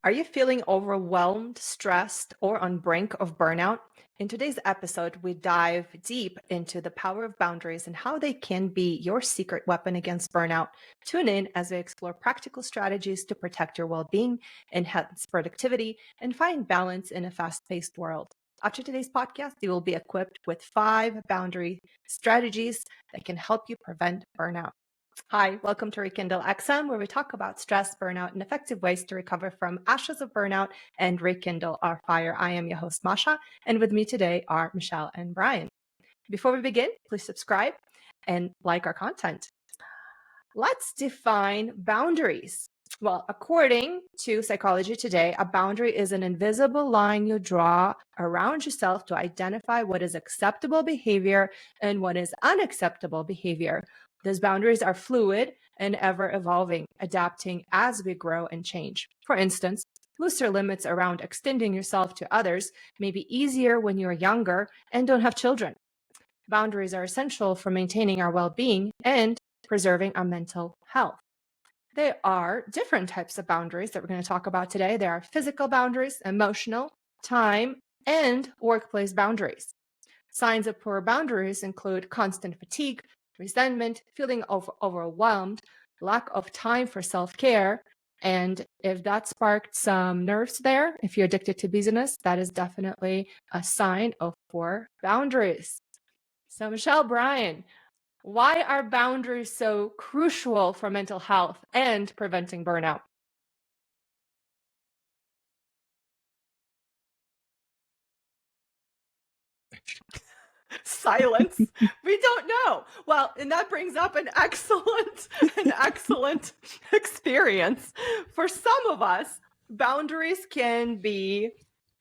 Are you feeling overwhelmed, stressed, or on brink of burnout? In today's episode, we dive deep into the power of boundaries and how they can be your secret weapon against burnout. Tune in as we explore practical strategies to protect your well-being, enhance productivity, and find balance in a fast-paced world. After today's podcast, you will be equipped with 5 boundary strategies that can help you prevent burnout. Hi, welcome to Rekindle XM, where we talk about stress, burnout, and effective ways to recover from ashes of burnout and rekindle our fire. I am your host, Masha, and with me today are Michelle and Brian. Before we begin, please subscribe and like our content. Let's define boundaries. Well, according to Psychology Today, a boundary is an invisible line you draw around yourself to identify what is acceptable behavior and what is unacceptable behavior. Those boundaries are fluid and ever evolving, adapting as we grow and change. For instance, looser limits around extending yourself to others may be easier when you're younger and don't have children. Boundaries are essential for maintaining our well-being and preserving our mental health. There are different types of boundaries that we're going to talk about today. There are physical boundaries, emotional, time, and workplace boundaries. Signs of poor boundaries include constant fatigue, resentment, feeling overwhelmed, lack of time for self-care. And if that sparked some nerves there, if you're addicted to busyness, that is definitely a sign of poor boundaries. So Michelle, Brian, why are boundaries so crucial for mental health and preventing burnout? Silence. We don't know. Well, and that brings up an excellent experience. For some of us, boundaries can be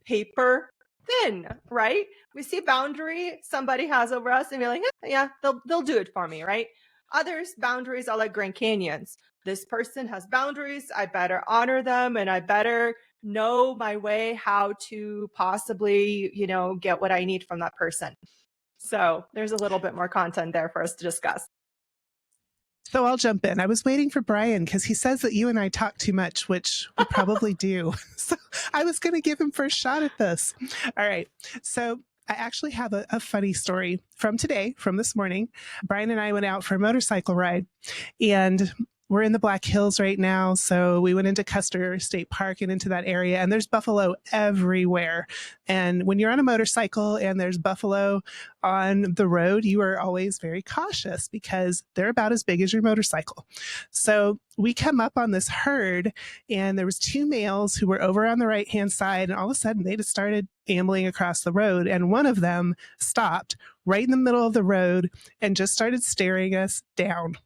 paper thin, right? We see boundary somebody has over us and we're like, yeah, they'll do it for me, right? Others, boundaries are like Grand Canyons. This person has boundaries. I better honor them and I better know my way how to possibly, get what I need from that person. So there's a little bit more content there for us to discuss. So I'll jump in. I was waiting for Brian because he says that you and I talk too much, which we probably do. So I was going to give him first shot at this. All right. So I actually have a funny story from today, from this morning. Brian and I went out for a motorcycle ride, and we're in the Black Hills right now. So we went into Custer State Park and into that area, and there's buffalo everywhere. And when you're on a motorcycle and there's buffalo on the road, you are always very cautious because they're about as big as your motorcycle. So we come up on this herd, and there was 2 males who were over on the right-hand side, and all of a sudden they just started ambling across the road, and one of them stopped right in the middle of the road and just started staring us down.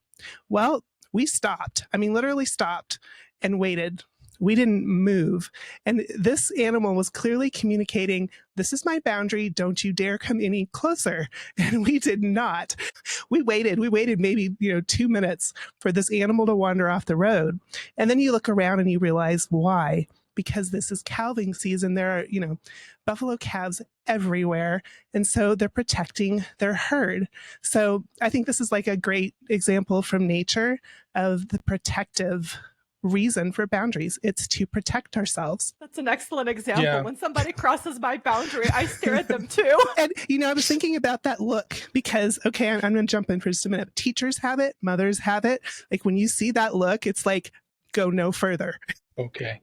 Well, we stopped. I mean, literally stopped and waited. We didn't move. And this animal was clearly communicating, this is my boundary. Don't you dare come any closer. And we did not. We waited maybe, 2 minutes for this animal to wander off the road. And then you look around and you realize why. Because this is calving season. There are, buffalo calves everywhere. And so they're protecting their herd. So I think this is like a great example from nature of the protective reason for boundaries. It's to protect ourselves. That's an excellent example. Yeah. When somebody crosses my boundary, I stare at them too. And, I was thinking about that look because, okay, I'm going to jump in for just a minute. Teachers have it. Mothers have it. Like when you see that look, it's like, go no further. Okay.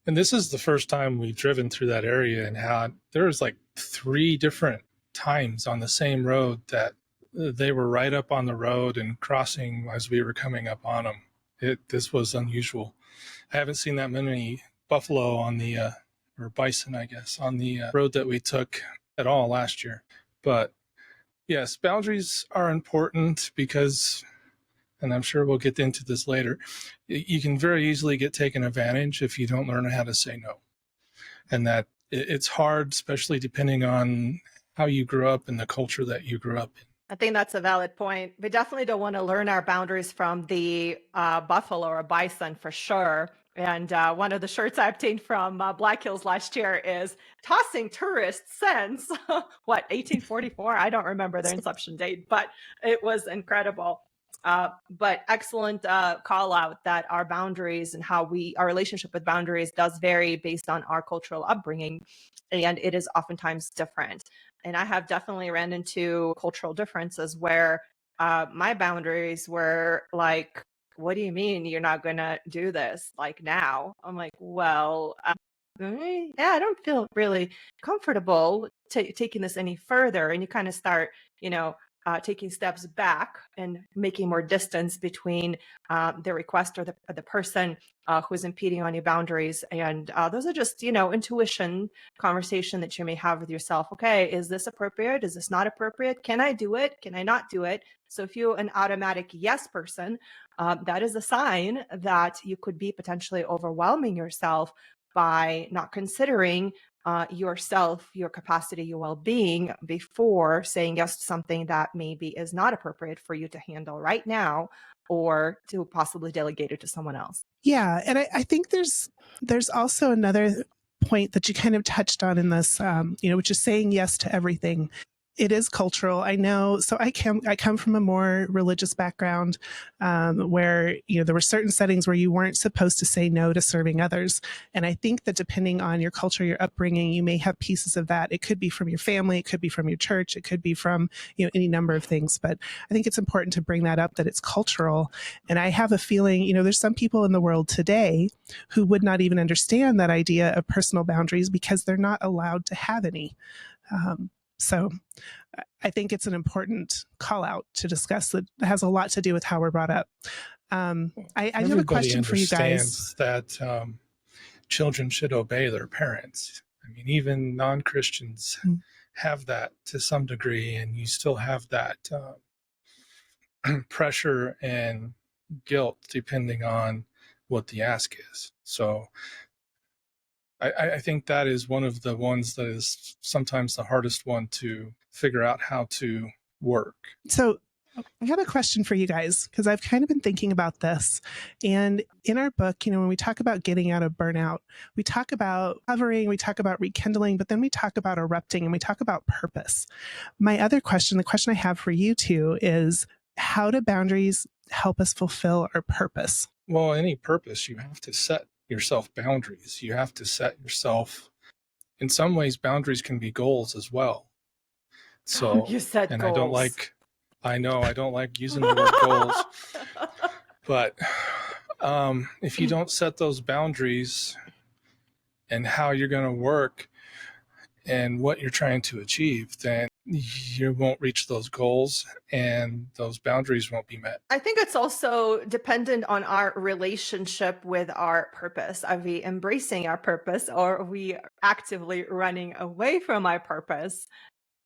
And this is the first time we've driven through that area and had, there was like 3 different times on the same road that they were right up on the road and crossing as we were coming up on them. This was unusual. I haven't seen that many buffalo on the, or bison, I guess, on the road that we took at all last year. But yes, boundaries are important because, and I'm sure we'll get into this later, you can very easily get taken advantage if you don't learn how to say no. And that it's hard, especially depending on how you grew up and the culture that you grew up in. I think that's a valid point. We definitely don't want to learn our boundaries from the buffalo or bison for sure. And one of the shirts I obtained from Black Hills last year is tossing tourists since, 1844? I don't remember their inception date, but it was incredible. But excellent call out that our boundaries and our relationship with boundaries does vary based on our cultural upbringing, and it is oftentimes different. And I have definitely ran into cultural differences where my boundaries were like, what do you mean you're not going to do this like now? I'm like, well, yeah, I don't feel really comfortable taking this any further. And you kind of start, taking steps back and making more distance between the request or the person who's impeding on your boundaries. And those are just, intuition conversation that you may have with yourself. Okay, is this appropriate? Is this not appropriate? Can I do it? Can I not do it? So if you're an automatic yes person, that is a sign that you could be potentially overwhelming yourself by not considering yourself, your capacity, your well-being before saying yes to something that maybe is not appropriate for you to handle right now, or to possibly delegate it to someone else. Yeah, and I think there's also another point that you kind of touched on in this, which is saying yes to everything. It is cultural. I know. So I come from a more religious background, where, there were certain settings where you weren't supposed to say no to serving others. And I think that depending on your culture, your upbringing, you may have pieces of that. It could be from your family. It could be from your church. It could be from, any number of things. But I think it's important to bring that up, that it's cultural. And I have a feeling, there's some people in the world today who would not even understand that idea of personal boundaries because they're not allowed to have any. So I think it's an important call out to discuss that has a lot to do with how we're brought up. I do have a question for you guys. That children should obey their parents. I mean, even non-Christians have that to some degree, and you still have that pressure and guilt depending on what the ask is. So I think that is one of the ones that is sometimes the hardest one to figure out how to work. So I have a question for you guys, because I've kind of been thinking about this. And in our book, when we talk about getting out of burnout, we talk about hovering, we talk about rekindling, but then we talk about erupting and we talk about purpose. My other question, the question I have for you two, is how do boundaries help us fulfill our purpose? Well, any purpose, you have to set yourself boundaries. You have to set yourself, in some ways, boundaries can be goals as well. So you said and goals. I don't like using the word goals, but if you don't set those boundaries and how you're going to work and what you're trying to achieve, then you won't reach those goals and those boundaries won't be met. I think it's also dependent on our relationship with our purpose. Are we embracing our purpose, or are we actively running away from our purpose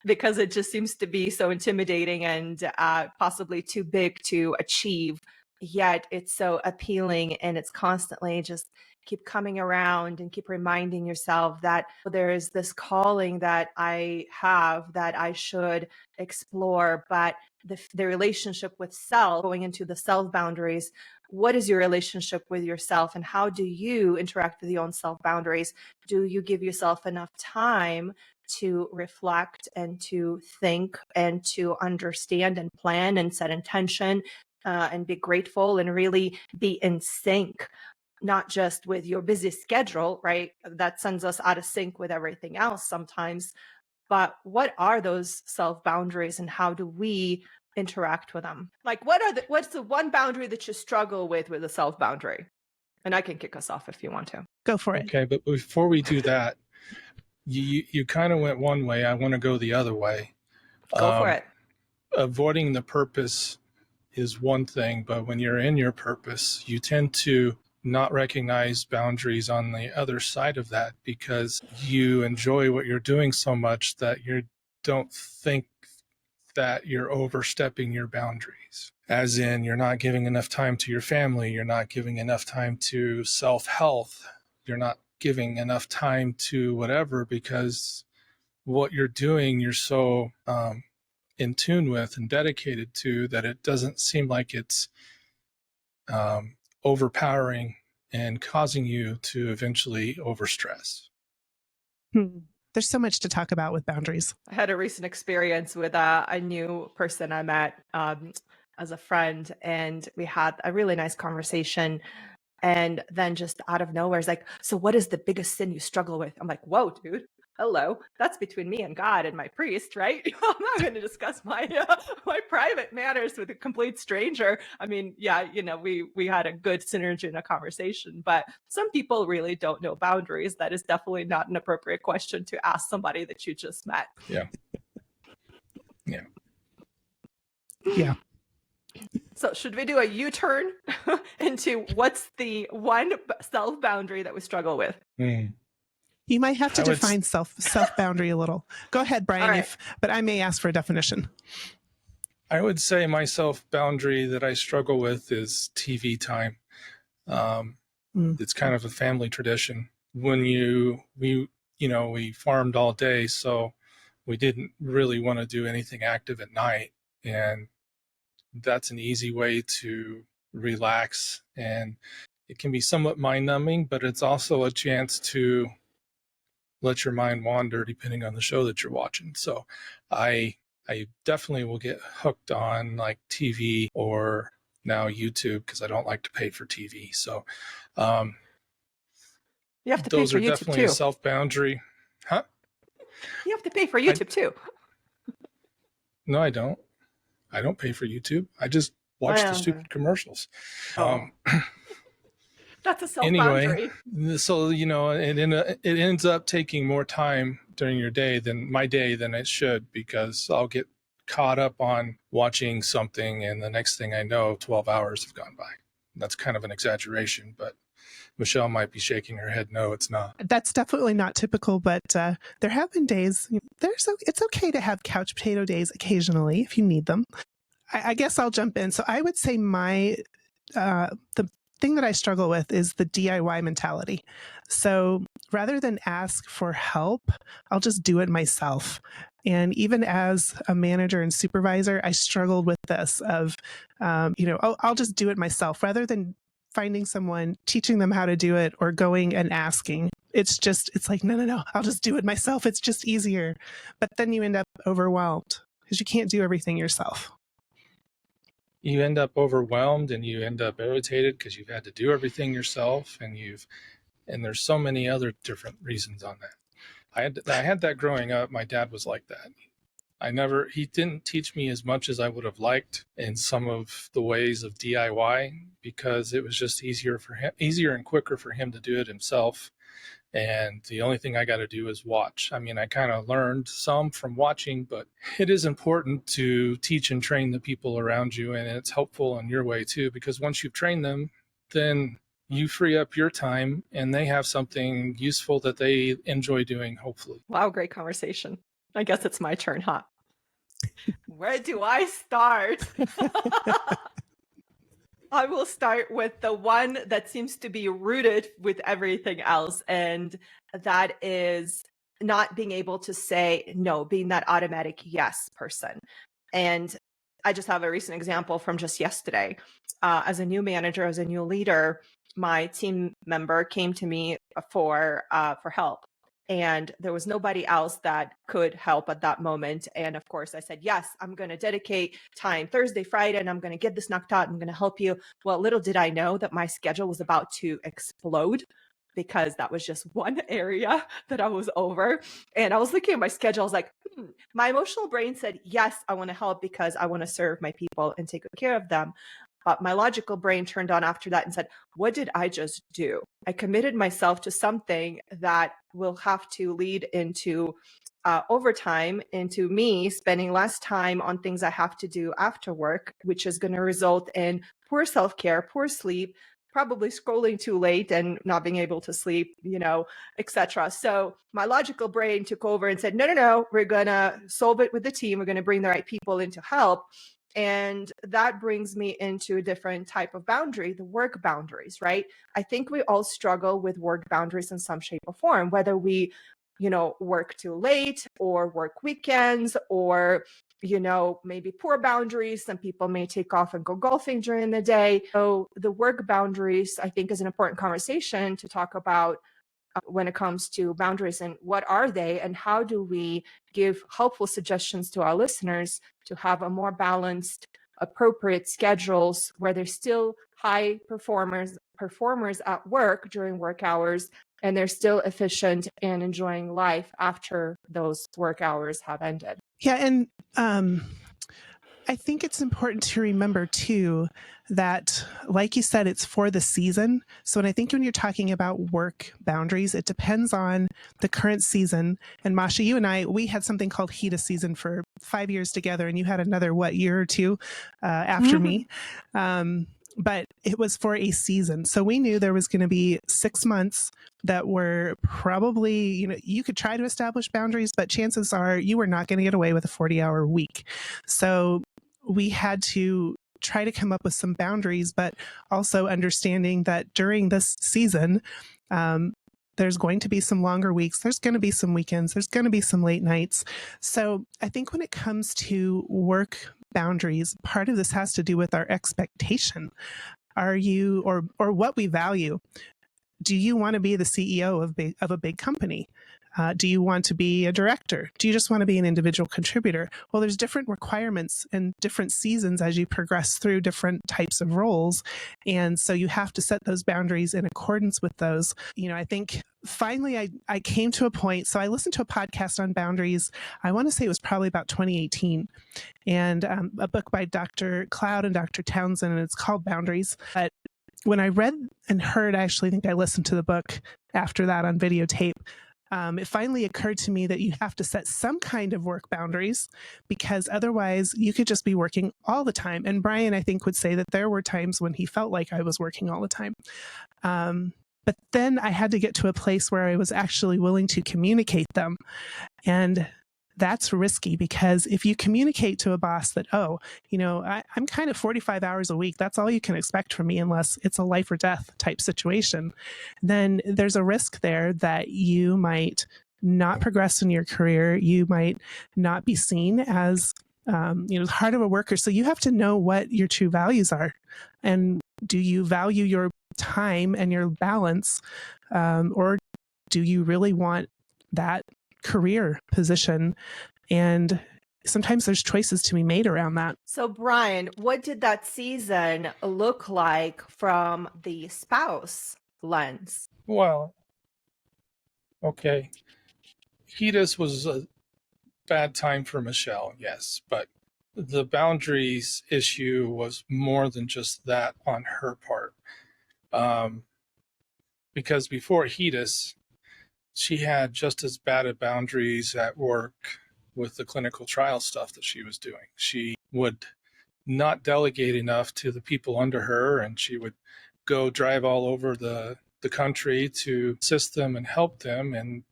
because it just seems to be so intimidating and possibly too big to achieve, yet it's so appealing, and it's constantly just keep coming around and keep reminding yourself that there is this calling that I have that I should explore. But the relationship with self, going into the self boundaries, what is your relationship with yourself, and how do you interact with your own self boundaries? Do you give yourself enough time to reflect and to think and to understand and plan and set intention, and be grateful and really be in sync, not just with your busy schedule, right? That sends us out of sync with everything else sometimes. But what are those self boundaries, and how do we interact with them? Like, what's the one boundary that you struggle with a self boundary? And I can kick us off if you want to. Go for it. Okay, but before we do that, you kind of went one way. I want to go the other way. Go for it. Avoiding the purpose is one thing, but when you're in your purpose, you tend to not recognize boundaries on the other side of that because you enjoy what you're doing so much that you don't think that you're overstepping your boundaries. As in, you're not giving enough time to your family, you're not giving enough time to self-health, you're not giving enough time to whatever, because what you're doing, you're so in tune with and dedicated to that it doesn't seem like it's overpowering and causing you to eventually overstress. There's so much to talk about with boundaries. I had a recent experience with a new person I met. as a friend, and we had a really nice conversation. And then just out of nowhere, it's like, so what is the biggest sin you struggle with? I'm like, whoa, dude. Hello, that's between me and God and my priest, right? I'm not going to discuss my private matters with a complete stranger. I mean, yeah, we had a good synergy in a conversation, but some people really don't know boundaries. That is definitely not an appropriate question to ask somebody that you just met. Yeah. Yeah. Yeah. So should we do a U-turn into what's the one self boundary that we struggle with? You might have to I would define self boundary a little. Go ahead, Brian, All right. but I may ask for a definition. I would say my self boundary that I struggle with is TV time. It's kind of a family tradition. When we farmed all day, so we didn't really want to do anything active at night, and that's an easy way to relax, and it can be somewhat mind numbing, but it's also a chance to let your mind wander depending on the show that you're watching. So I definitely will get hooked on like TV or now YouTube because I don't like to pay for TV. So You have to pay those for are YouTube definitely too. a self boundary. Huh? You have to pay for YouTube too. No, I don't. I don't pay for YouTube. I just watch the stupid commercials. That's a self boundary. Anyway, so it ends up taking more time during your day than it should, because I'll get caught up on watching something and the next thing I know 12 hours have gone by. That's kind of an exaggeration, but Michelle might be shaking her head. No, it's not. That's definitely not typical, but there have been days. It's okay to have couch potato days occasionally if you need them. I guess I'll jump in. So I would say the thing that I struggle with is the DIY mentality. So rather than ask for help, I'll just do it myself. And even as a manager and supervisor, I struggled with this of, I'll just do it myself rather than finding someone, teaching them how to do it, or going and asking. It's like, no, I'll just do it myself. It's just easier. But then you end up overwhelmed because you can't do everything yourself. You end up overwhelmed and you end up irritated because you've had to do everything yourself, and there's so many other different reasons on that. I had that growing up. My dad was like that. He didn't teach me as much as I would have liked in some of the ways of DIY, because it was just easier and quicker for him to do it himself. And the only thing I got to do is watch. I mean, I kind of learned some from watching, but it is important to teach and train the people around you. And it's helpful in your way too, because once you've trained them, then you free up your time and they have something useful that they enjoy doing, hopefully. Wow, great conversation. I guess it's my turn, huh? Where do I start? I will start with the one that seems to be rooted with everything else, and that is not being able to say no, being that automatic yes person. And I just have a recent example from just yesterday. As a new manager, as a new leader, my team member came to me for help. And there was nobody else that could help at that moment. And of course, I said, yes, I'm going to dedicate time Thursday, Friday, and I'm going to get this knocked out. I'm going to help you. Well, little did I know that my schedule was about to explode, because that was just one area that I was over. And I was looking at my schedule. I was like, my emotional brain said, yes, I want to help because I want to serve my people and take good care of them. But my logical brain turned on after that and said, what did I just do? I committed myself to something that will have to lead into overtime, into me spending less time on things I have to do after work, which is going to result in poor self-care, poor sleep, probably scrolling too late and not being able to sleep, etc. So my logical brain took over and said, no, we're going to solve it with the team. We're going to bring the right people in to help. And that brings me into a different type of boundary, the work boundaries, right? I think we all struggle with work boundaries in some shape or form, whether we, work too late or work weekends or, maybe poor boundaries. Some people may take off and go golfing during the day. So the work boundaries, I think, is an important conversation to talk about when it comes to boundaries, and what are they, and how do we give helpful suggestions to our listeners to have a more balanced appropriate schedules where there's still high performers at work during work hours, and they're still efficient and enjoying life after those work hours have ended. Yeah, and I think it's important to remember too that, like you said, it's for the season. So when you're talking about work boundaries, it depends on the current season. And Masha, you and we had something called HEDA season for 5 years together, and you had another, year or two after me. But it was for a season. So we knew there was going to be 6 months that were probably, you could try to establish boundaries, but chances are you were not going to get away with a 40-hour week. So we had to try to come up with some boundaries, but also understanding that during this season, there's going to be some longer weeks. There's going to be some weekends. There's going to be some late nights. So I think when it comes to work boundaries, part of this has to do with our expectation. Are you, or what we value? Do you want to be the CEO of a big company? Do you want to be a director? Do you just want to be an individual contributor? Well, there's different requirements and different seasons as you progress through different types of roles. And so you have to set those boundaries in accordance with those. I think finally I came to a point. So I listened to a podcast on boundaries. I want to say it was probably about 2018, and a book by Dr. Cloud and Dr. Townsend, and it's called Boundaries. But when I read and heard, I actually think I listened to the book after that on videotape. It finally occurred to me that you have to set some kind of work boundaries, because otherwise you could just be working all the time. And Brian, I think, would say that there were times when he felt like I was working all the time. But then I had to get to a place where I was actually willing to communicate them. And that's risky, because if you communicate to a boss that, I'm kind of 45 hours a week, that's all you can expect from me unless it's a life or death type situation, then there's a risk there that you might not progress in your career. You might not be seen as, heart of a worker. So you have to know what your true values are. And do you value your time and your balance? Or do you really want that career position? And sometimes there's choices to be made around that. So Brian, what did that season look like from the spouse lens? Well, okay. HEDIS was a bad time for Michelle, yes, but the boundaries issue was more than just that on her part. Because before HEDIS, she had just as bad of boundaries at work with the clinical trial stuff that she was doing. She would not delegate enough to the people under her, and she would go drive all over the country to assist them and help them. And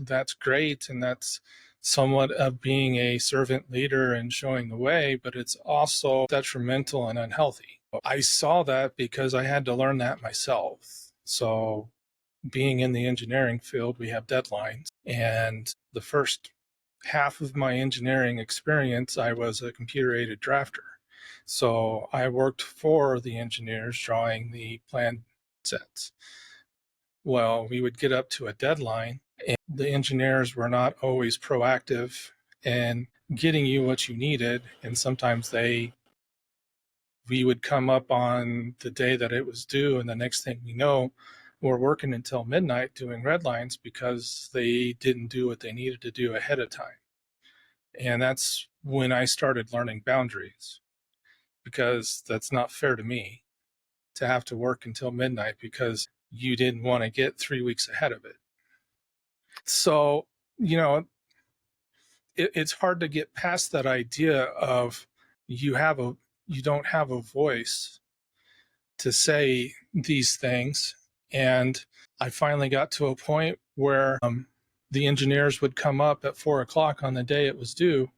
that's great. And that's somewhat of being a servant leader and showing the way, but it's also detrimental and unhealthy. I saw that because I had to learn that myself. So being in the engineering field, we have deadlines. And the first half of my engineering experience, I was a computer-aided drafter. So I worked for the engineers drawing the plan sets. Well, we would get up to a deadline, and the engineers were not always proactive in getting you what you needed. And sometimes we would come up on the day that it was due, and the next thing we know, we're working until midnight doing red lines because they didn't do what they needed to do ahead of time. And that's when I started learning boundaries, because that's not fair to me to have to work until midnight because you didn't want to get 3 weeks ahead of it. So, it's hard to get past that idea of you don't have a voice to say these things. And I finally got to a point where the engineers would come up at 4:00 on the day it was due.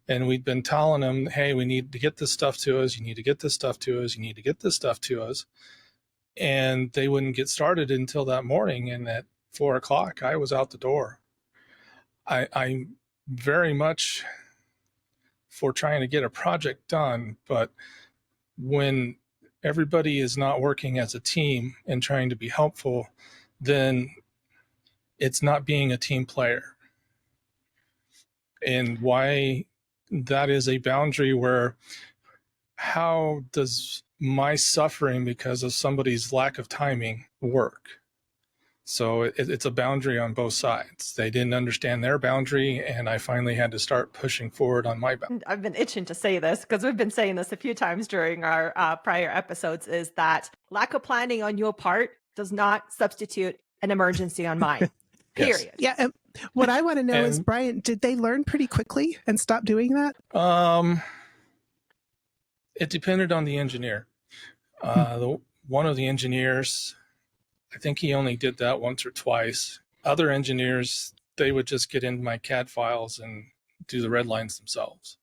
And we'd been telling them, hey, we need to get this stuff to us. You need to get this stuff to us. You need to get this stuff to us. And they wouldn't get started until that morning. And at 4:00, I was out the door. I'm very much for trying to get a project done, but when everybody is not working as a team and trying to be helpful, then it's not being a team player. And why that is a boundary where how does my suffering because of somebody's lack of timing work? So it's a boundary on both sides. They didn't understand their boundary, and I finally had to start pushing forward on my boundary. I've been itching to say this because we've been saying this a few times during our prior episodes, is that lack of planning on your part does not substitute an emergency on mine. Yes. Period. Yeah. What I want to know is, Brian, did they learn pretty quickly and stop doing that? It depended on the engineer. One of the engineers, I think he only did that once or twice. Other engineers, they would just get into my CAD files and do the red lines themselves.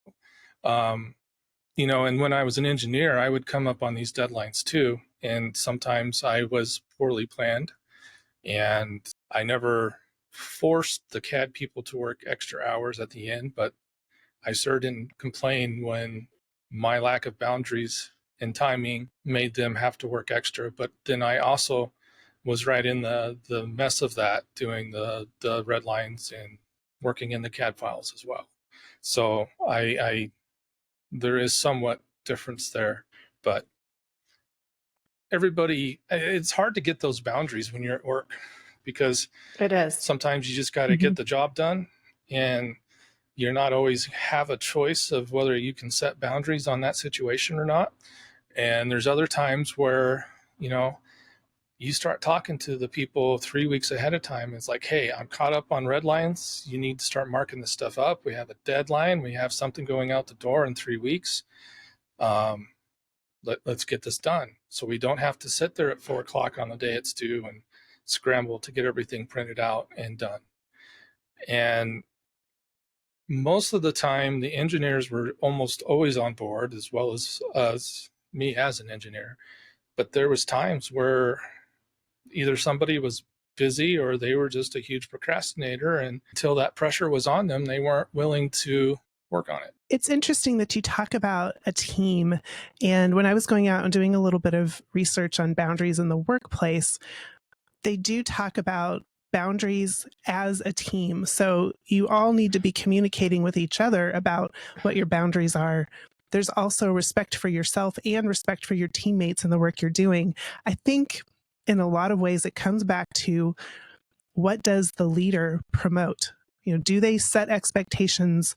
You know, and when I was an engineer, I would come up on these deadlines too. And sometimes I was poorly planned, and I never forced the CAD people to work extra hours at the end, but I sure didn't complain when my lack of boundaries and timing made them have to work extra. But then I also was right in the mess of that, doing the red lines and working in the CAD files as well. So I there is somewhat difference there, but everybody, it's hard to get those boundaries when you're at work, because it is. Sometimes you just got to get the job done, and you're not always have a choice of whether you can set boundaries on that situation or not. And there's other times where, you know, you start talking to the people 3 weeks ahead of time. It's like, hey, I'm caught up on red lines. You need to start marking this stuff up. We have a deadline. We have something going out the door in 3 weeks. Let's get this done. So we don't have to sit there at 4 o'clock on the day it's due and scramble to get everything printed out and done. And most of the time, the engineers were almost always on board, as well as me as an engineer. But there was times where either somebody was busy or they were just a huge procrastinator, and until that pressure was on them, they weren't willing to work on it. It's interesting that you talk about a team. And when I was going out and doing a little bit of research on boundaries in the workplace, they do talk about boundaries as a team. So you all need to be communicating with each other about what your boundaries are. There's also respect for yourself and respect for your teammates and the work you're doing. I think in a lot of ways it comes back to, what does the leader promote? You know, do they set expectations,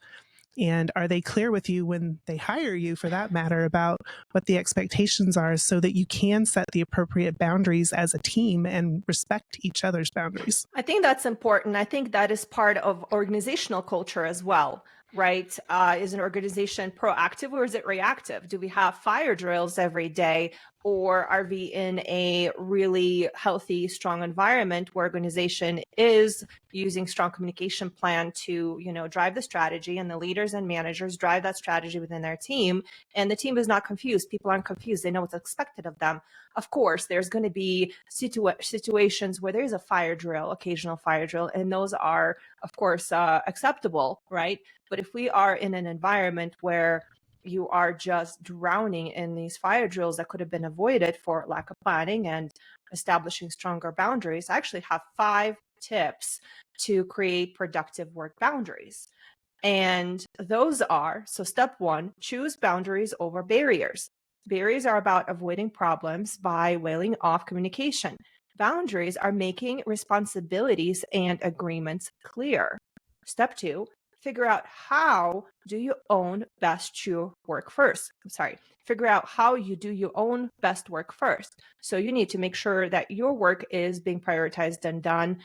and are they clear with you when they hire you, for that matter, about what the expectations are, so that you can set the appropriate boundaries as a team and respect each other's boundaries? I think that's important. I think that is part of organizational culture as well, right? Is an organization proactive or is it reactive? Do we have fire drills every day, or are we in a really healthy, strong environment where organization is using strong communication plan to, you know, drive the strategy, and the leaders and managers drive that strategy within their team, and the team is not confused. People aren't confused. They know what's expected of them. Of course, there's going to be situations where there's a fire drill, occasional fire drill, and those are, of course, acceptable, right? But if we are in an environment where you are just drowning in these fire drills that could have been avoided for lack of planning and establishing stronger boundaries, I actually have 5 tips to create productive work boundaries. And those are, so step 1, choose boundaries over barriers. Barriers are about avoiding problems by wailing off communication. Boundaries are making responsibilities and agreements clear. Step 2, figure out how do you own best your work first. Figure out how you do your own best work first. So you need to make sure that your work is being prioritized and done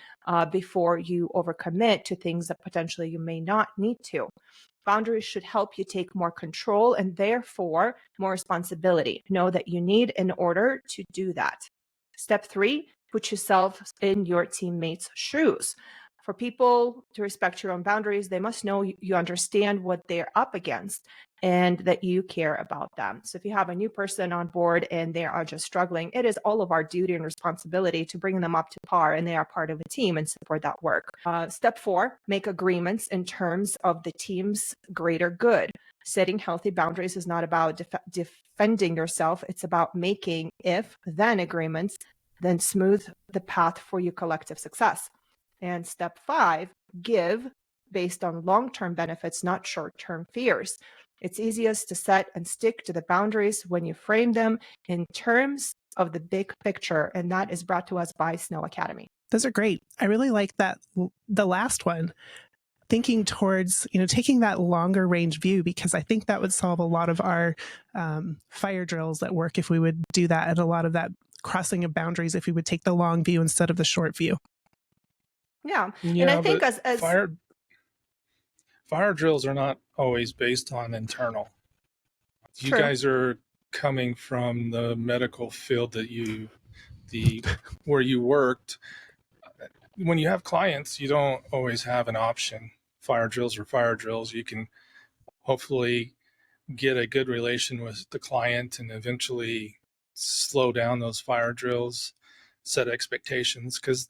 before you overcommit to things that potentially you may not need to. Boundaries should help you take more control and therefore more responsibility. Know that you need in order to do that. Step 3, put yourself in your teammates' shoes. For people to respect your own boundaries, they must know you understand what they're up against and that you care about them. So if you have a new person on board and they are just struggling, it is all of our duty and responsibility to bring them up to par, and they are part of a team, and support that work. Step 4, make agreements in terms of the team's greater good. Setting healthy boundaries is not about defending yourself. It's about making if-then agreements, then smooth the path for your collective success. And step 5, give based on long-term benefits, not short-term fears. It's easiest to set and stick to the boundaries when you frame them in terms of the big picture, and that is brought to us by Snow Academy. Those are great. I really like that, the last one, thinking towards, taking that longer range view, because I think that would solve a lot of our fire drills at work if we would do that, and a lot of that crossing of boundaries if we would take the long view instead of the short view. Yeah. And I think as fire drills are not always based on internal. You True. guys are coming from the medical field that where you worked. When you have clients, you don't always have an option. Fire drills are fire drills. You can hopefully get a good relation with the client and eventually slow down those fire drills, set expectations, because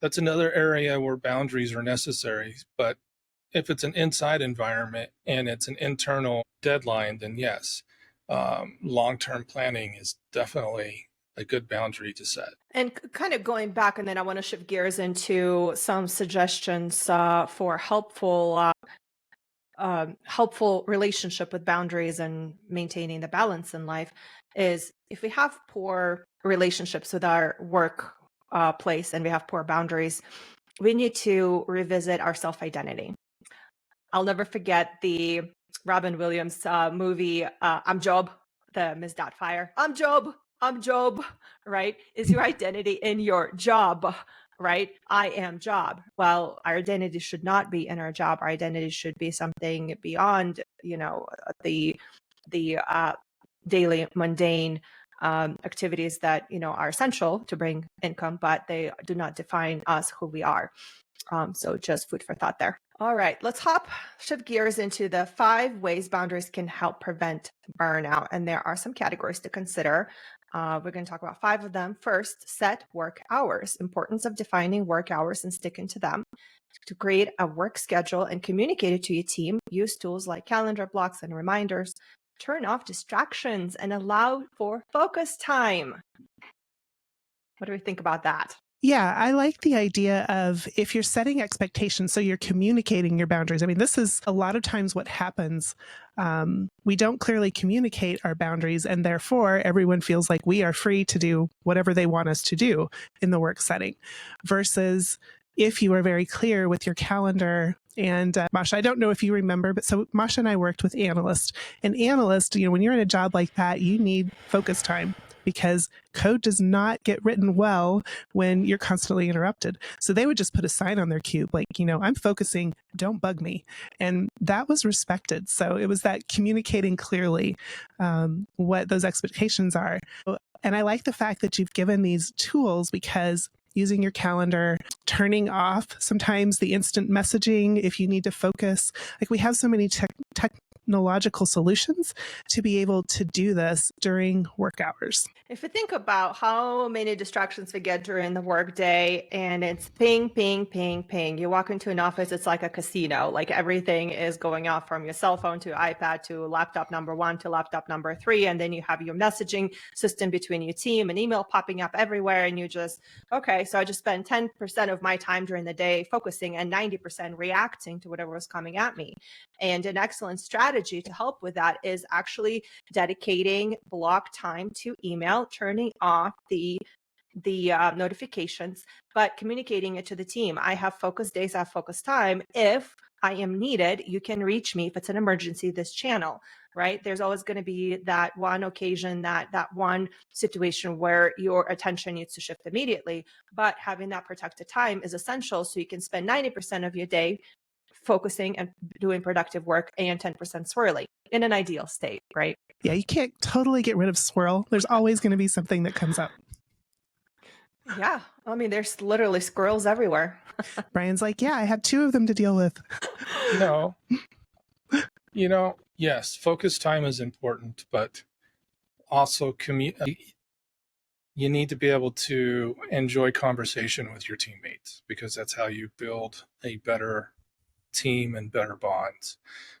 that's another area where boundaries are necessary. But if it's an inside environment and it's an internal deadline, then yes, long-term planning is definitely a good boundary to set. And kind of going back, and then I want to shift gears into some suggestions for helpful relationship with boundaries and maintaining the balance in life, is if we have poor relationships with our work place and we have poor boundaries, we need to revisit our self-identity. I'll never forget the Robin Williams movie, I'm Job, the Ms. Doubtfire. I'm Job, right? Is your identity in your job, right? I am job. Well, our identity should not be in our job. Our identity should be something beyond, the daily mundane activities that, are essential to bring income, but they do not define us, who we are. So just food for thought there. All right, let's shift gears into the 5 ways boundaries can help prevent burnout. And there are some categories to consider. We're going to talk about 5 of them. First, set work hours. Importance of defining work hours and sticking to them. To create a work schedule and communicate it to your team, use tools like calendar blocks and reminders. Turn off distractions and allow for focus time. What do we think about that? Yeah, I like the idea of, if you're setting expectations, so you're communicating your boundaries. I mean, this is a lot of times what happens. We don't clearly communicate our boundaries, and therefore everyone feels like we are free to do whatever they want us to do in the work setting. Versus if you are very clear with your calendar. And Masha, I don't know if you remember, but so Masha and I worked with analysts. And analysts, when you're in a job like that, you need focus time, because code does not get written well when you're constantly interrupted. So they would just put a sign on their cube like, I'm focusing, don't bug me. And that was respected. So it was that communicating clearly what those expectations are. And I like the fact that you've given these tools, because using your calendar, turning off sometimes the instant messaging if you need to focus. Like, we have so many technological solutions to be able to do this during work hours. If you think about how many distractions we get during the workday, and it's ping, ping, ping, ping. You walk into an office, it's like a casino. Like, everything is going off from your cell phone to iPad to laptop number 1 to laptop number 3. And then you have your messaging system between your team and email popping up everywhere. And you just, okay, so I just spend 10% of my time during the day focusing and 90% reacting to whatever was coming at me. And an excellent strategy to help with that is actually dedicating block time to email, turning off the notifications, but communicating it to the team. I have focus days, I have focus time. If I am needed, you can reach me. If it's an emergency, this channel, right? There's always going to be that one occasion, that one situation where your attention needs to shift immediately. But having that protected time is essential, so you can spend 90% of your day focusing and doing productive work and 10% swirling in an ideal state, right? Yeah, you can't totally get rid of swirl. There's always going to be something that comes up. Yeah. I mean, there's literally squirrels everywhere. Brian's like, yeah, I have 2 of them to deal with. No. Yes, focus time is important, but also you need to be able to enjoy conversation with your teammates, because that's how you build a better team and better bonds.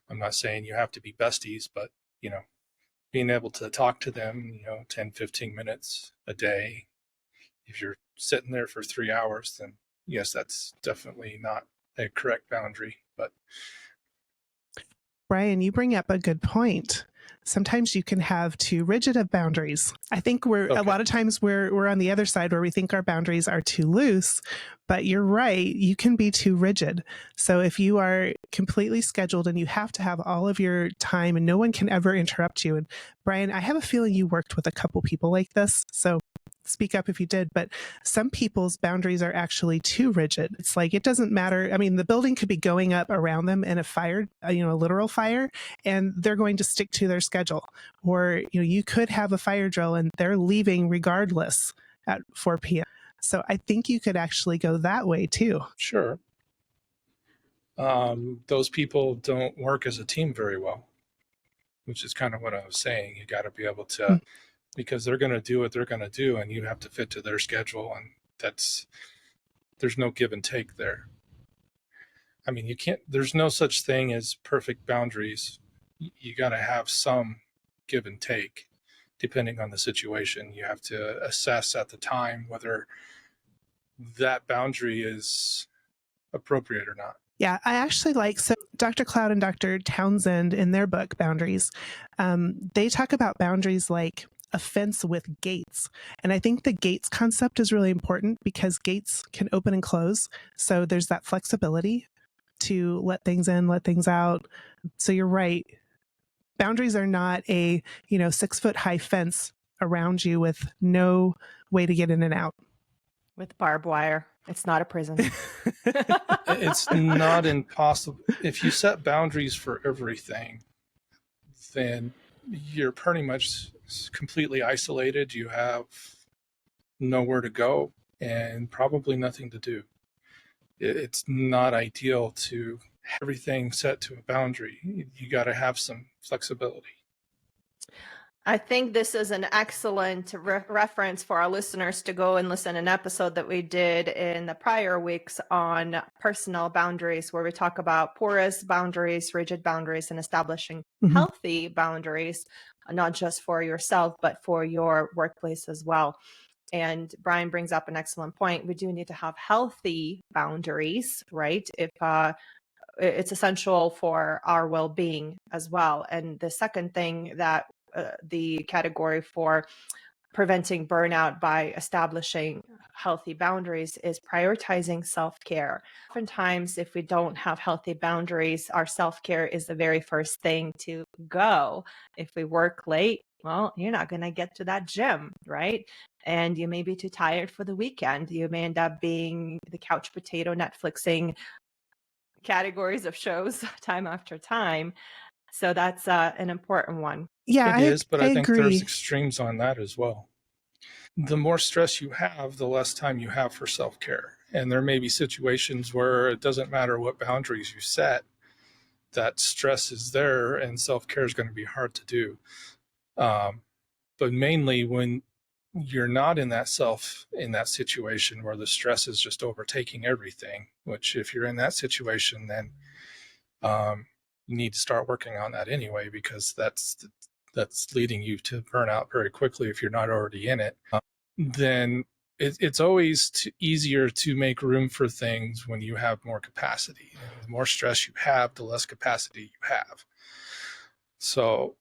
I'm not saying you have to be besties, but being able to talk to them 10, 15 minutes a day. If you're sitting there for 3 hours, then yes, that's definitely not a correct boundary. But Brian, you bring up a good point. Sometimes you can have too rigid of boundaries. I think a lot of times we're on the other side where we think our boundaries are too loose, but you're right, you can be too rigid. So if you are completely scheduled and you have to have all of your time and no one can ever interrupt you. And Brian, I have a feeling you worked with a couple people like this. So speak up if you did, but some people's boundaries are actually too rigid. It's like, it doesn't matter. I mean, the building could be going up around them in a fire, a literal fire, and they're going to stick to their schedule. Or, you could have a fire drill and they're leaving regardless at 4 p.m. So I think you could actually go that way too. Sure. Those people don't work as a team very well, which is kind of what I was saying. You got to be able to, because they're going to do what they're going to do and you have to fit to their schedule. And there's no give and take there. I mean, there's no such thing as perfect boundaries. You got to have some give and take depending on the situation. You have to assess at the time whether that boundary is appropriate or not. Yeah, I actually so Dr. Cloud and Dr. Townsend in their book, Boundaries, they talk about boundaries like a fence with gates. And I think the gates concept is really important because gates can open and close. So there's that flexibility to let things in, let things out. So you're right. Boundaries are not a, 6-foot high fence around you with no way to get in and out. With barbed wire. It's not a prison. It's not impossible. If you set boundaries for everything, then you're pretty much completely isolated. You have nowhere to go and probably nothing to do. It's not ideal to have everything set to a boundary. You got to have some flexibility. I think this is an excellent reference for our listeners to go and listen to an episode that we did in the prior weeks on personal boundaries, where we talk about porous boundaries, rigid boundaries, and establishing healthy boundaries, not just for yourself, but for your workplace as well. And Brian brings up an excellent point. We do need to have healthy boundaries, right? If it's essential for our well-being as well. And the second thing that the category for preventing burnout by establishing healthy boundaries is prioritizing self-care. Oftentimes, if we don't have healthy boundaries, our self-care is the very first thing to go. If we work late, well, you're not going to get to that gym, right? And you may be too tired for the weekend. You may end up being the couch potato Netflixing categories of shows time after time. So that's an important one. Yeah, it is, but I think agree. There's extremes on that as well. The more stress you have, the less time you have for self-care. And there may be situations where it doesn't matter what boundaries you set, that stress is there and self-care is going to be hard to do. But mainly when you're not in that situation where the stress is just overtaking everything, which if you're in that situation, then you need to start working on that anyway, because that's leading you to burnout very quickly if you're not already in it. Then it's always easier to make room for things when you have more capacity. And the more stress you have, the less capacity you have. So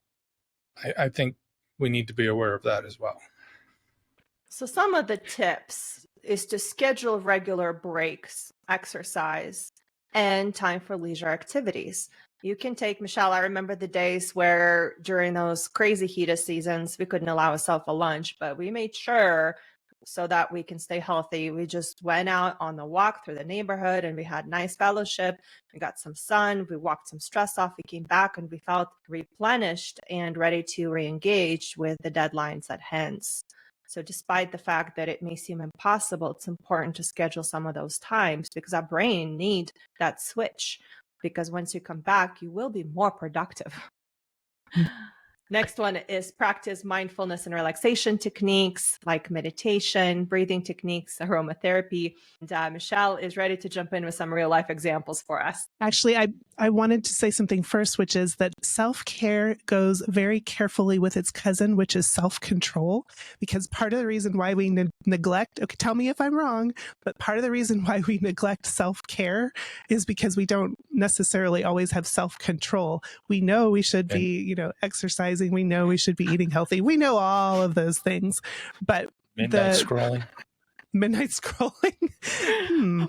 I think we need to be aware of that as well. So some of the tips is to schedule regular breaks, exercise, and time for leisure activities. You can take, Michelle, I remember the days where during those crazy heat of seasons, we couldn't allow ourselves a lunch, but we made sure so that we can stay healthy. We just went out on the walk through the neighborhood and we had nice fellowship. We got some sun, we walked some stress off, we came back and we felt replenished and ready to re-engage with the deadlines at hand. So despite the fact that it may seem impossible, it's important to schedule some of those times because our brain needs that switch. Because once you come back, you will be more productive. Next one is practice mindfulness and relaxation techniques like meditation, breathing techniques, aromatherapy. And Michelle is ready to jump in with some real life examples for us. Actually, I wanted to say something first, which is that self-care goes very carefully with its cousin, which is self-control, because part of the reason why we neglect, okay, tell me if I'm wrong, but part of the reason why we neglect self-care is because we don't necessarily always have self-control. We know we should be, exercising. We know we should be eating healthy. We know all of those things, but Midnight scrolling. Midnight scrolling.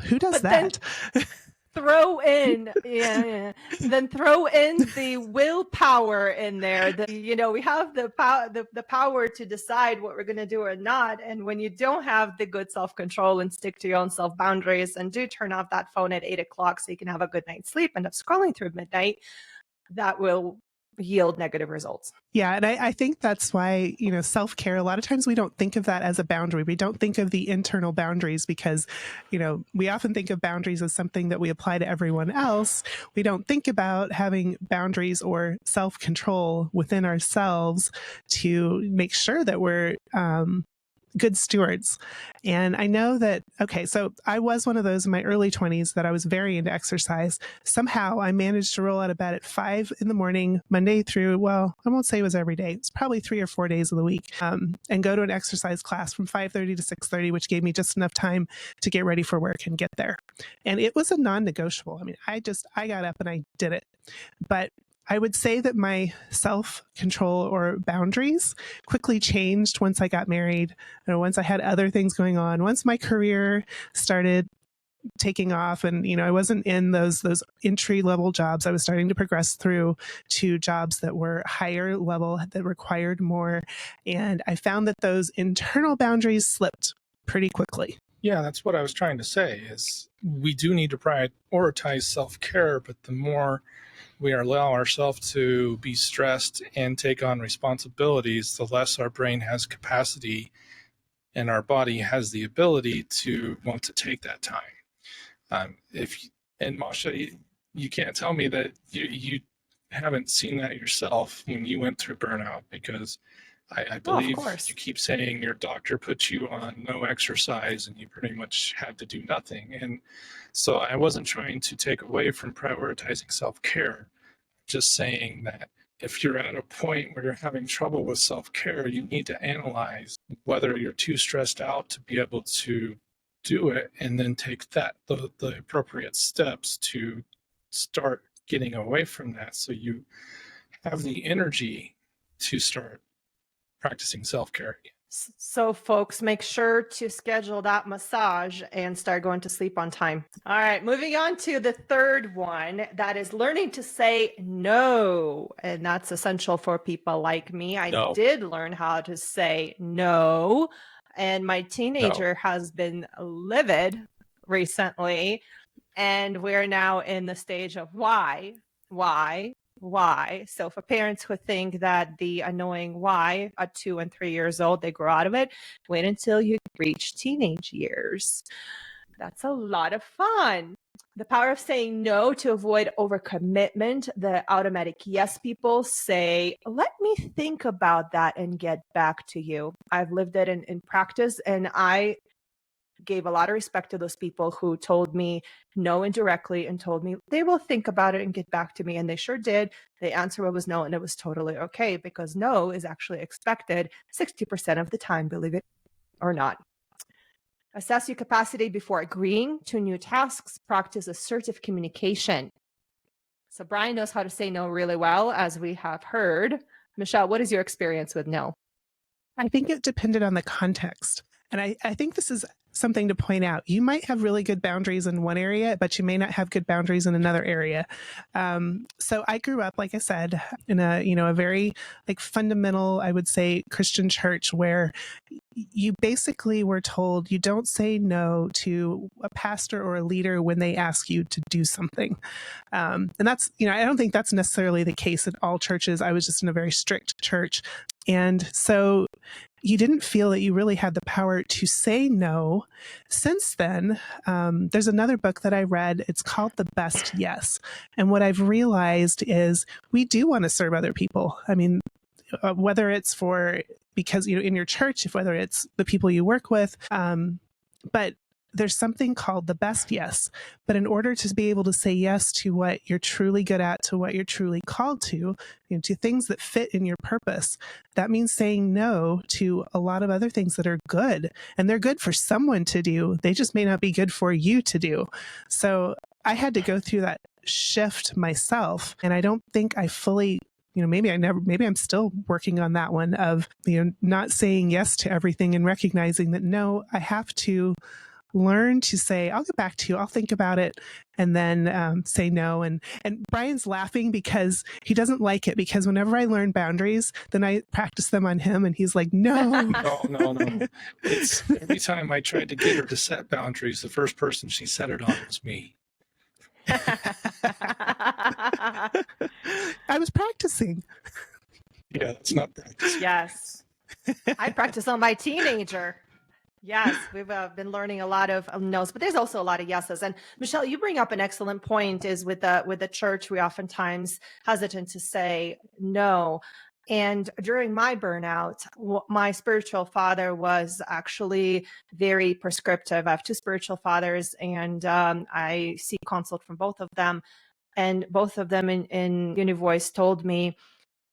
Who does But that? Throw in, then throw in the willpower in there. We have the power to decide what we're going to do or not. And when you don't have the good self-control and stick to your own self-boundaries and do turn off that phone at 8 o'clock so you can have a good night's sleep, end up scrolling through midnight, that will yield negative results. Yeah. And I think that's why, self-care, a lot of times we don't think of that as a boundary. We don't think of the internal boundaries because, we often think of boundaries as something that we apply to everyone else. We don't think about having boundaries or self-control within ourselves to make sure that we're, good stewards. And I know that, okay, so I was one of those in my early 20s that I was very into exercise. Somehow I managed to roll out of bed at 5 in the morning, Monday through, well, I won't say it was every day. It's probably 3 or 4 days of the week, and go to an exercise class from 5:30 to 6:30, which gave me just enough time to get ready for work and get there. And it was a non-negotiable. I mean, I got up and I did it. But I would say that my self-control or boundaries quickly changed once I got married, once I had other things going on, once my career started taking off and, I wasn't in those entry-level jobs. I was starting to progress through to jobs that were higher level, that required more. And I found that those internal boundaries slipped pretty quickly. Yeah, that's what I was trying to say is we do need to prioritize self-care, but the more we allow ourselves to be stressed and take on responsibilities, the less our brain has capacity and our body has the ability to want to take that time. And Masha, you can't tell me that you haven't seen that yourself when you went through burnout, because I believe you keep saying your doctor put you on no exercise and you pretty much had to do nothing. And so I wasn't trying to take away from prioritizing self-care, just saying that if you're at a point where you're having trouble with self-care, you need to analyze whether you're too stressed out to be able to do it, and then take the appropriate steps to start getting away from that so you have the energy to start practicing self-care. So folks, make sure to schedule that massage and start going to sleep on time. All right, moving on to the third one, that is learning to say no. And that's essential for people like me. I did learn how to say no. And my teenager has been livid recently. And we're now in the stage of why. So for parents who think that the annoying why at 2 and 3 years old, they grow out of it, wait until you reach teenage years. That's a lot of fun. The power of saying no to avoid overcommitment. The automatic yes people say, let me think about that and get back to you. I've lived it in practice, and I gave a lot of respect to those people who told me no indirectly and told me they will think about it and get back to me. And they sure did. The answer was no, and it was totally okay, because no is actually expected 60% of the time, believe it or not. Assess your capacity before agreeing to new tasks. Practice assertive communication. So Brian knows how to say no really well, as we have heard. Michelle, what is your experience with no? I think it depended on the context. And I think this is something to point out. You might have really good boundaries in one area, but you may not have good boundaries in another area. So I grew up, like I said, in a very fundamental, I would say, Christian church where you basically were told you don't say no to a pastor or a leader when they ask you to do something. And that's, I don't think that's necessarily the case at all churches. I was just in a very strict church. And so you didn't feel that you really had the power to say no. Since then, there's another book that I read. It's called The Best Yes. And what I've realized is we do want to serve other people. I mean, whether it's because in your church, whether it's the people you work with, but there's something called the best yes. But in order to be able to say yes to what you're truly good at, to what you're truly called to, to things that fit in your purpose, that means saying no to a lot of other things that are good. And they're good for someone to do. They just may not be good for you to do. So I had to go through that shift myself. And I don't think I fully, maybe I'm still working on that one of, not saying yes to everything and recognizing that, no, I have to learn to say, I'll get back to you. I'll think about it, and then say no. And Brian's laughing because he doesn't like it, because whenever I learn boundaries, then I practice them on him, and he's like, no. No. It's every time I tried to get her to set boundaries, the first person she set it on was me. I was practicing. Yeah, that's not practice. Yes. I practice on my teenager. Yes, we've been learning a lot of no's, but there's also a lot of yeses. And Michelle, you bring up an excellent point. Is with the church, we oftentimes hesitant to say no. And during my burnout, my spiritual father was actually very prescriptive. I have two spiritual fathers, and I seek consult from both of them. And both of them in Univoice told me,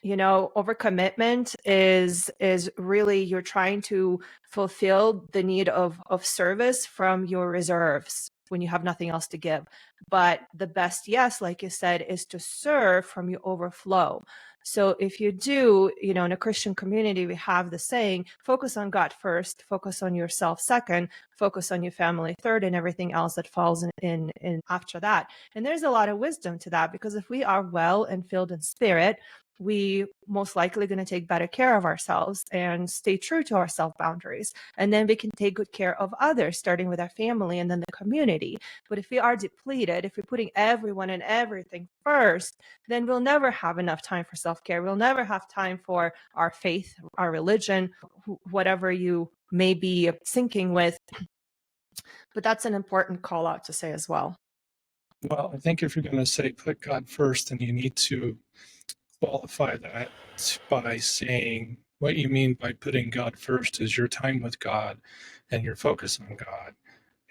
overcommitment is really you're trying to fulfill the need of service from your reserves when you have nothing else to give. But the best yes, like you said, is to serve from your overflow. So if you do, in a Christian community, we have the saying, focus on God first, focus on yourself second, focus on your family third, and everything else that falls in after that. And there's a lot of wisdom to that, because if we are well and filled in spirit, we most likely going to take better care of ourselves and stay true to our self boundaries. And then we can take good care of others, starting with our family and then the community. But if we are depleted, if we're putting everyone and everything first, then we'll never have enough time for self-care. We'll never have time for our faith, our religion, whatever you may be sinking with. But that's an important call out to say as well. Well, I think if you're going to say put God first, then you need to qualify that by saying what you mean by putting God first is your time with God and your focus on God.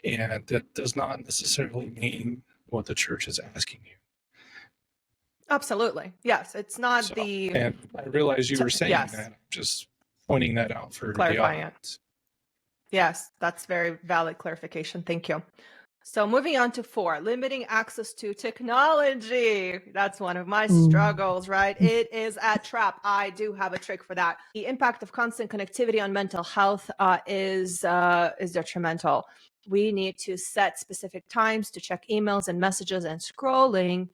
And that does not necessarily mean what the church is asking you. Absolutely. Yes. It's not And I realize you were saying yes. that. I'm just pointing that out for clarifying the audience. Yes, that's very valid clarification. Thank you. So moving on to 4, limiting access to technology. That's one of my struggles, right? It is a trap. I do have a trick for that. The impact of constant connectivity on mental health is detrimental. We need to set specific times to check emails and messages and scrolling.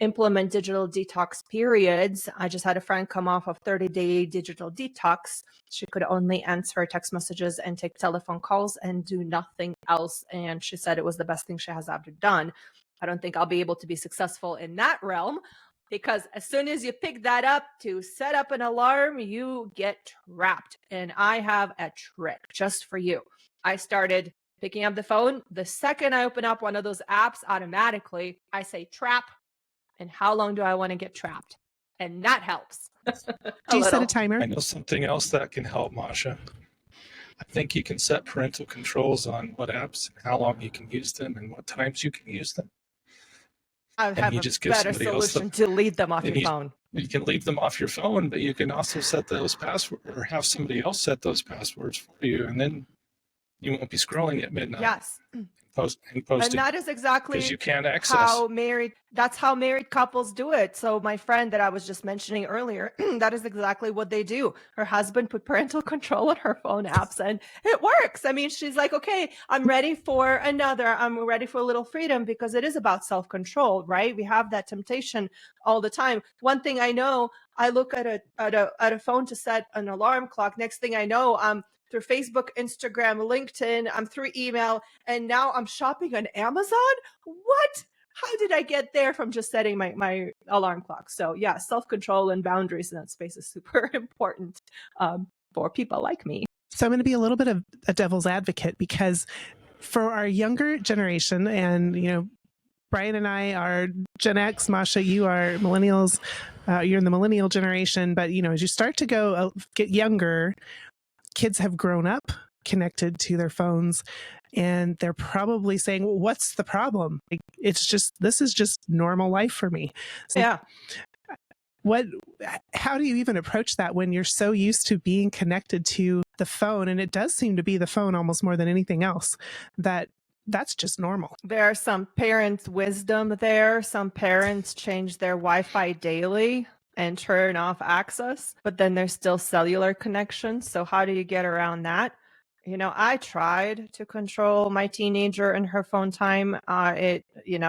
Implement digital detox periods. I just had a friend come off of 30-day digital detox. She could only answer text messages and take telephone calls and do nothing else. And she said it was the best thing she has ever done. I don't think I'll be able to be successful in that realm, because as soon as you pick that up to set up an alarm, you get trapped. And I have a trick just for you. I started picking up the phone. The second I open up one of those apps, automatically I say trap. And how long do I want to get trapped? And that helps. Do you set a timer? I know something else that can help, Masha. I think you can set parental controls on what apps and how long you can use them and what times you can use them. I have a better solution to delete them off your phone. You can leave them off your phone, but you can also set those passwords or have somebody else set those passwords for you. And then you won't be scrolling at midnight. Yes. Posting. And that is exactly because you can't access. That's how married couples do it. So my friend that I was just mentioning earlier, that is exactly what they do. Her husband put parental control on her phone apps and it works. I mean, she's like, okay, I'm ready for I'm ready for a little freedom, because it is about self-control, right? We have that temptation all the time. One thing I know, I look at a phone to set an alarm clock. Next thing I know, I'm through Facebook, Instagram, LinkedIn, I'm through email, and now I'm shopping on Amazon? What? How did I get there from just setting my alarm clock? So yeah, self-control and boundaries in that space is super important for people like me. So I'm going to be a little bit of a devil's advocate, because for our younger generation, and Brian and I are Gen X, Masha, you are millennials, you're in the millennial generation, but as you start to get younger, kids have grown up, connected to their phones, and they're probably saying, well, what's the problem? Like, this is just normal life for me. So Yeah. how do you even approach that when you're so used to being connected to the phone? And it does seem to be the phone almost more than anything else, that's just normal. There are some parents' wisdom there. Some parents change their Wi-Fi daily and turn off access, but then there's still cellular connections. So how do you get around that? I tried to control my teenager and her phone time.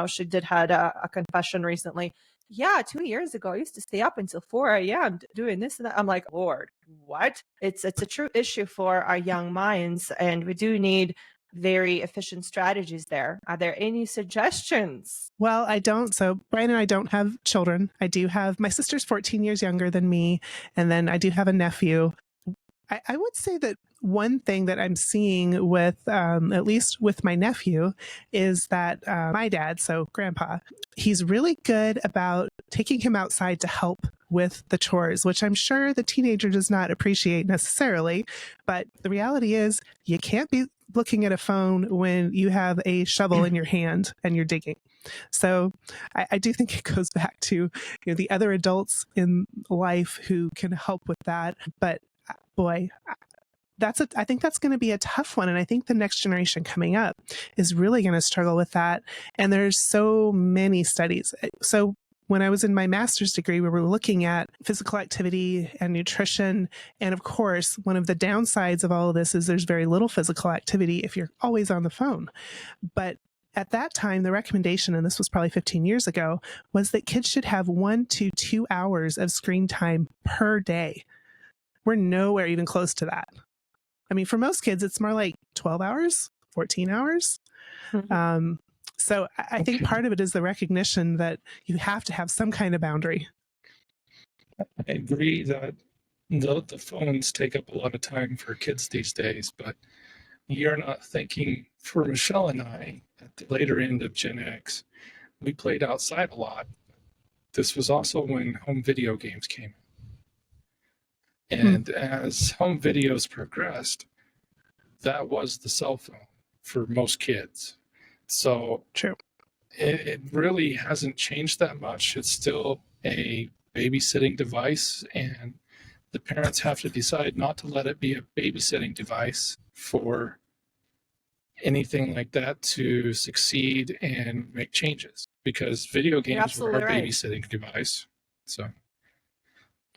She did had a confession recently. Yeah, 2 years ago, I used to stay up until 4 a.m. doing this and that. I'm like, Lord, what? It's a true issue for our young minds, and we do need very efficient strategies there. Are there any suggestions? Well, I don't. So Brian and I don't have children. I do have, my sister's 14 years younger than me. And then I do have a nephew. I would say that one thing that I'm seeing with, at least with my nephew, is that my dad, so grandpa, he's really good about taking him outside to help with the chores, which I'm sure the teenager does not appreciate necessarily. But the reality is you can't be looking at a phone when you have a shovel in your hand and you're digging. So I do think it goes back to the other adults in life who can help with that. But boy, I think that's going to be a tough one. And I think the next generation coming up is really going to struggle with that. And there's so many studies. So when I was in my master's degree, we were looking at physical activity and nutrition. And of course, one of the downsides of all of this is there's very little physical activity if you're always on the phone. But at that time, the recommendation, and this was probably 15 years ago, was that kids should have 1 to 2 hours of screen time per day. We're nowhere even close to that. I mean, for most kids, it's more like 12 hours, 14 hours. Mm-hmm. So I think part of it is the recognition that you have to have some kind of boundary. I agree that the phones take up a lot of time for kids these days, but you're not thinking, for Michelle and I, at the later end of Gen X, we played outside a lot. This was also when home video games came. And as home videos progressed, that was the cell phone for most kids. So true. It really hasn't changed that much. It's still a babysitting device, and the parents have to decide not to let it be a babysitting device for anything like that to succeed and make changes, because video games were our babysitting device. So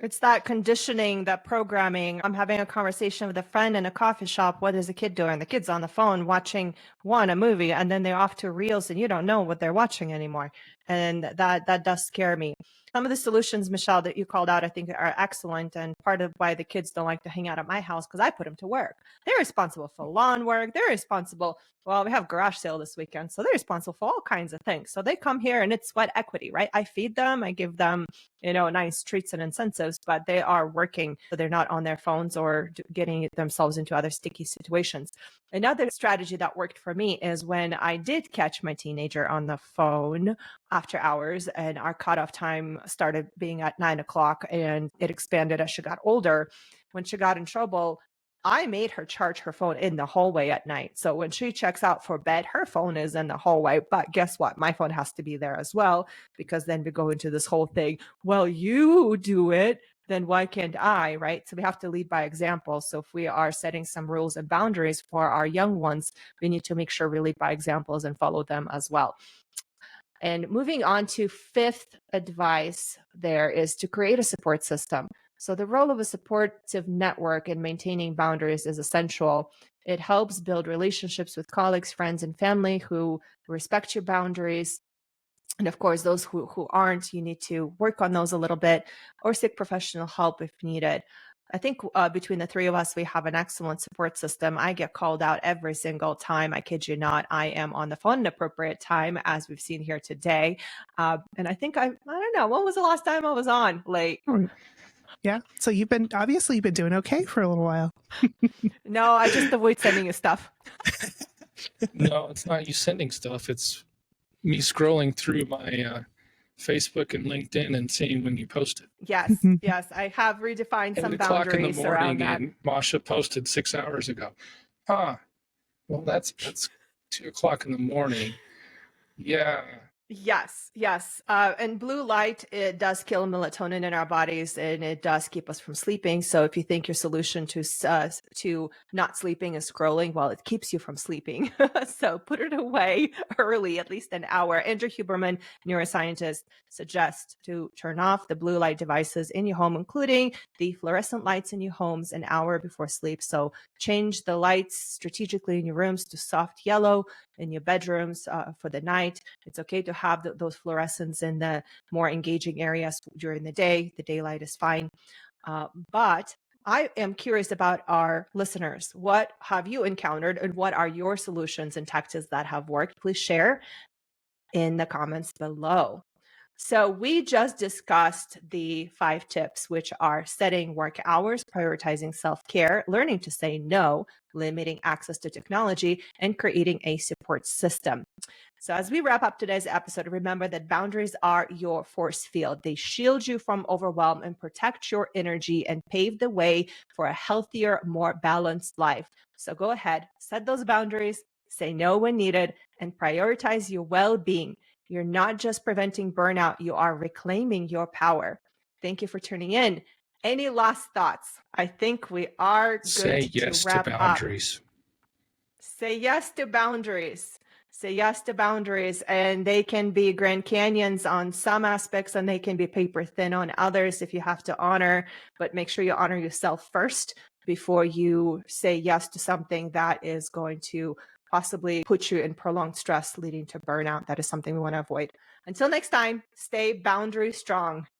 it's that conditioning, that programming. I'm having a conversation with a friend in a coffee shop. What is the kid doing? The kid's on the phone watching a movie, and then they're off to reels, and you don't know what they're watching anymore. And that does scare me. Some of the solutions, Michelle, that you called out, I think are excellent. And part of why the kids don't like to hang out at my house, because I put them to work. They're responsible for lawn work. They're responsible. Well, we have garage sale this weekend, so they're responsible for all kinds of things. So they come here, and it's sweat equity, right? I feed them. I give them, nice treats and incentives, but they are working. So they're not on their phones or getting themselves into other sticky situations. Another strategy that worked for me is when I did catch my teenager on the phone after hours, and our cutoff time started being at 9 o'clock, and it expanded as she got older. When she got in trouble, I made her charge her phone in the hallway at night. So when she checks out for bed, her phone is in the hallway. But guess what? My phone has to be there as well, because then we go into this whole thing. Well, you do it, then why can't I, right? So we have to lead by example. So if we are setting some rules and boundaries for our young ones, we need to make sure we lead by examples and follow them as well. And moving on to fifth advice, there is to create a support system. So the role of a supportive network in maintaining boundaries is essential. It helps build relationships with colleagues, friends, and family who respect your boundaries. And of course, those who aren't, you need to work on those a little bit or seek professional help if needed. I think between the three of us, we have an excellent support system. I get called out every single time. I kid you not. I am on the phone at appropriate time, as we've seen here today. And I think I don't know, when was the last time I was on late? Yeah. So you've been doing okay for a little while. No, I just avoid sending you stuff. No, it's not you sending stuff. It's me scrolling through my Facebook and LinkedIn and seeing when you posted. Yes, yes. I have redefined some boundaries around that. And Masha posted 6 hours ago. Huh. Well, that's 2 o'clock in the morning. Yeah. Yes, yes. And blue light, it does kill melatonin in our bodies and it does keep us from sleeping. So if you think your solution to not sleeping is scrolling, well, it keeps you from sleeping. So put it away early, at least an hour. Andrew Huberman, neuroscientist, suggests to turn off the blue light devices in your home, including the fluorescent lights in your homes, an hour before sleep. So change the lights strategically in your rooms to soft yellow, in your bedrooms for the night. It's okay to have those fluorescents in the more engaging areas during the day. The daylight is fine. But I am curious about our listeners. What have you encountered and what are your solutions and tactics that have worked? Please share in the comments below. So we just discussed the 5 tips, which are setting work hours, prioritizing self-care, learning to say no, limiting access to technology, and creating a support system. So as we wrap up today's episode, remember that boundaries are your force field. They shield you from overwhelm and protect your energy and pave the way for a healthier, more balanced life. So go ahead, set those boundaries, say no when needed, and prioritize your well-being. You're not just preventing burnout, you are reclaiming your power. Thank you for tuning in. Any last thoughts? I think we are good Say to yes to wrap up. boundaries. Say yes to boundaries. Say yes to boundaries. And they can be Grand Canyons on some aspects and they can be paper thin on others if you have to honor, but make sure you honor yourself first before you say yes to something that is going to possibly put you in prolonged stress leading to burnout. That is something we want to avoid. Until next time, stay boundary strong.